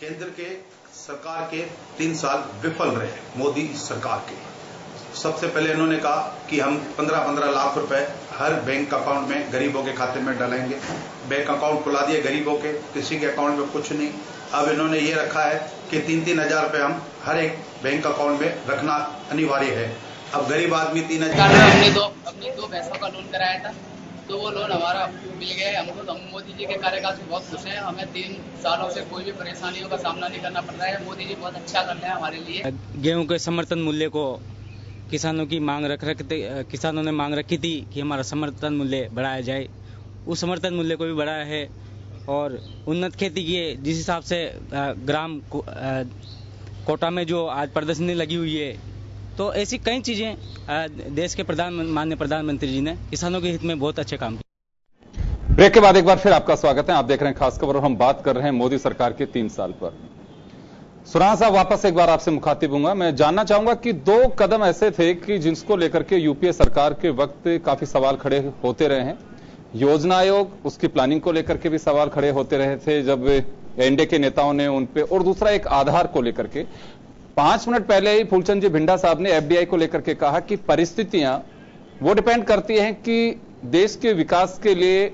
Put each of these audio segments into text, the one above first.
केंद्र के सरकार के 3 साल विफल रहे मोदी सरकार के। सबसे पहले इन्होंने कहा कि हम 15-15 लाख रुपए हर बैंक अकाउंट में गरीबों के खाते में डालेंगे। बैंक अकाउंट खुला दिए गरीबों के, किसी के अकाउंट में कुछ नहीं। अब इन्होंने ये रखा है कि 3-3 हजार रुपए हम हर एक बैंक अकाउंट में रखना अनिवार्य है। अब गरीब आदमी 3 हजार हमने दो पैसों का लोन कराया था, तो वो लोन हमारा मिल गया है हमको। हम मोदी जी के कार्यकाल से बहुत खुश हैं। हमें 3 सालों से कोई भी परेशानियों का सामना नहीं करना पड़ रहा है। मोदी जी बहुत अच्छा कर रहे हैं हमारे लिए। गेहूं के समर्थन मूल्य को किसानों ने मांग रखी थी कि हमारा समर्थन मूल्य बढ़ाया जाए। उस समर्थन मूल्य को भी बढ़ाया है और उन्नत खेती की जिस हिसाब से ग्राम कोटा में जो आज प्रदर्शनी लगी हुई है, तो ऐसी कई चीजें देश के माननीय प्रधानमंत्री जी ने किसानों के हित में बहुत अच्छे काम किए। ब्रेक के बाद एक बार फिर आपका स्वागत है। आप देख रहे हैं खास खबर और हम बात कर रहे हैं मोदी सरकार के 3 साल पर। सुराना साहब, वापस एक बार आपसे मुखातिब हूंगा। मैं जानना चाहूंगा कि 2 कदम ऐसे थे कि जिसको लेकर के यूपीए सरकार के वक्त काफी सवाल खड़े होते रहे हैं। योजना आयोग, उसकी प्लानिंग को लेकर के भी सवाल खड़े होते रहे थे जब एनडीए के नेताओं ने उन पे, और दूसरा एक आधार को लेकर के 5 मिनट पहले ही फूलचंद जी भिंडा साहब ने एफडीआई को लेकर के कहा कि परिस्थितियां वो डिपेंड करती हैं कि देश के विकास के लिए,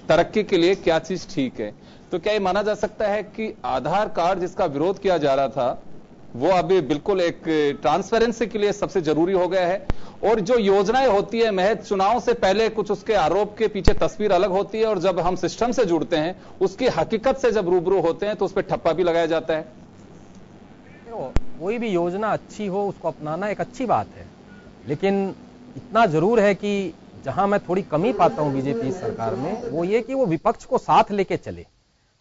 तरक्की के लिए क्या चीज ठीक है। तो क्या ये माना जा सकता है कि आधार कार्ड जिसका विरोध किया जा रहा था वो अभी बिल्कुल एक ट्रांसपेरेंसी के लिए सबसे जरूरी हो गया है, और जो योजनाएं होती है महज चुनाव से पहले कुछ उसके आरोप के पीछे तस्वीर अलग होती है, और जब हम सिस्टम से जुड़ते हैं, उसकी हकीकत से जब रूबरू होते हैं तो उस पर ठप्पा भी लगाया जाता है। कोई भी योजना अच्छी हो उसको अपनाना एक अच्छी बात है, लेकिन इतना जरूर है कि जहां मैं थोड़ी कमी पाता हूं बीजेपी सरकार में, वो ये कि वो विपक्ष को साथ लेके चले।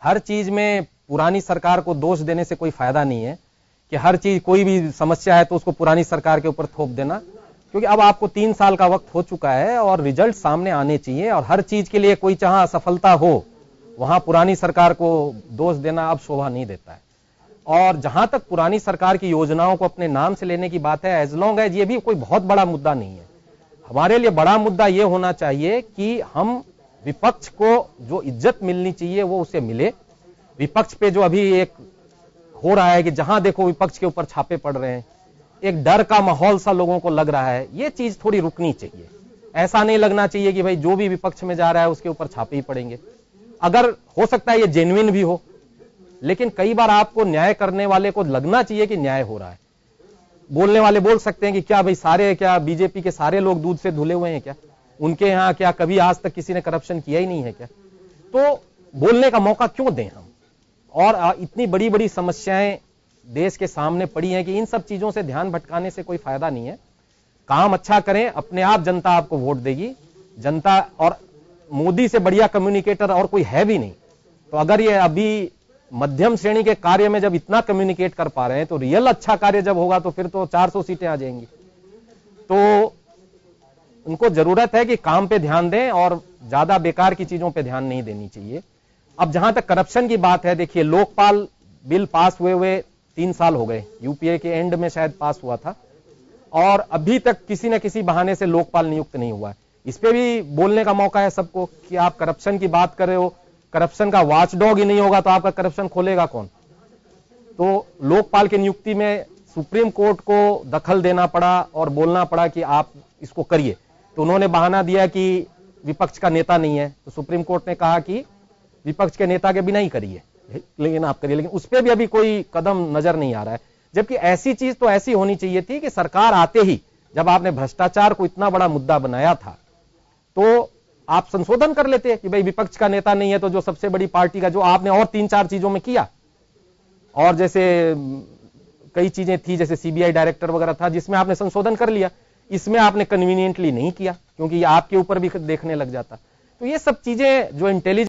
हर चीज में पुरानी सरकार को दोष देने से कोई फायदा नहीं है कि हर चीज, कोई भी समस्या है तो उसको पुरानी सरकार के ऊपर थोप देना, क्योंकि अब आपको 3 साल का वक्त हो चुका है और रिजल्ट सामने आने चाहिए। और हर चीज के लिए कोई जहां असफलता हो वहां पुरानी सरकार को दोष देना अब शोभा नहीं देता है। और जहां तक पुरानी सरकार की योजनाओं को अपने नाम से लेने की बात है, एज लॉन्ग एज ये भी कोई बहुत बड़ा मुद्दा नहीं है। हमारे लिए बड़ा मुद्दा ये होना चाहिए कि हम विपक्ष को जो इज्जत मिलनी चाहिए वो उसे मिले। विपक्ष पे जो अभी एक हो रहा है कि जहां देखो विपक्ष के ऊपर छापे पड़ रहे हैं, एक डर का माहौल सा लोगों को लग रहा है, ये चीज थोड़ी रुकनी चाहिए। ऐसा नहीं लगना चाहिए कि भाई जो भी विपक्ष में जा रहा है उसके ऊपर छापे ही पड़ेंगे। अगर हो सकता है ये जेन्युइन भी हो, लेकिन कई बार आपको न्याय करने वाले को लगना चाहिए कि न्याय हो रहा है। बोलने वाले बोल सकते हैं कि क्या भाई सारे, क्या बीजेपी के सारे लोग दूध से धुले हुए हैं क्या, उनके यहां क्या कभी आज तक किसी ने करप्शन किया ही नहीं है क्या? तो बोलने का मौका क्यों दें हम? और इतनी बड़ी बड़ी समस्याएं देश के सामने पड़ी हैं कि इन सब चीजों से ध्यान भटकाने से कोई फायदा नहीं है। काम अच्छा करें, अपने आप जनता आपको वोट देगी। जनता, और मोदी से बढ़िया कम्युनिकेटर और कोई है भी नहीं। तो अगर ये अभी मध्यम श्रेणी के कार्य में जब इतना कम्युनिकेट कर पा रहे हैं, तो रियल अच्छा कार्य जब होगा तो फिर तो 400 सीटें आ जाएंगी। तो उनको जरूरत है कि काम पे ध्यान दें और ज्यादा बेकार की चीजों पे ध्यान नहीं देनी चाहिए। अब जहां तक करप्शन की बात है, देखिए लोकपाल बिल पास हुए 3 साल हो गए, यूपीए के एंड में शायद पास हुआ था, और अभी तक किसी न किसी बहाने से लोकपाल नियुक्त नहीं हुआ है। इस पे भी बोलने का मौका है सबको कि आप करप्शन की बात कर रहे हो, करप्शन का वॉचडॉग ही नहीं होगा तो आपका करप्शन खोलेगा कौन? तो लोकपाल की नियुक्ति में सुप्रीम कोर्ट को दखल देना पड़ा और बोलना पड़ा कि आप इसको करिए। तो उन्होंने बहाना दिया कि विपक्ष का नेता नहीं है, तो सुप्रीम कोर्ट ने कहा कि विपक्ष के नेता के बिना ही करिए, लेकिन आप करिए। लेकिन उस पर भी अभी कोई कदम नजर नहीं आ रहा है। जबकि ऐसी चीज तो ऐसी होनी चाहिए थी कि सरकार आते ही, जब आपने भ्रष्टाचार को इतना बड़ा मुद्दा बनाया था, तो आप संशोधन कर लेते कि भाई विपक्ष का नेता नहीं है तो जो सबसे बड़ी पार्टी का, जो आपने और 3-4 चीजों में किया, और जैसे कई चीजें थी जैसे सीबीआई डायरेक्टर वगैरह था जिसमें आपने संशोधन कर लिया, इसमें आपने कन्वीनियंटली नहीं किया क्योंकि ये आपके ऊपर भी देखने लग जाता। तो ये सब चीजें जो इंटेलिजेंस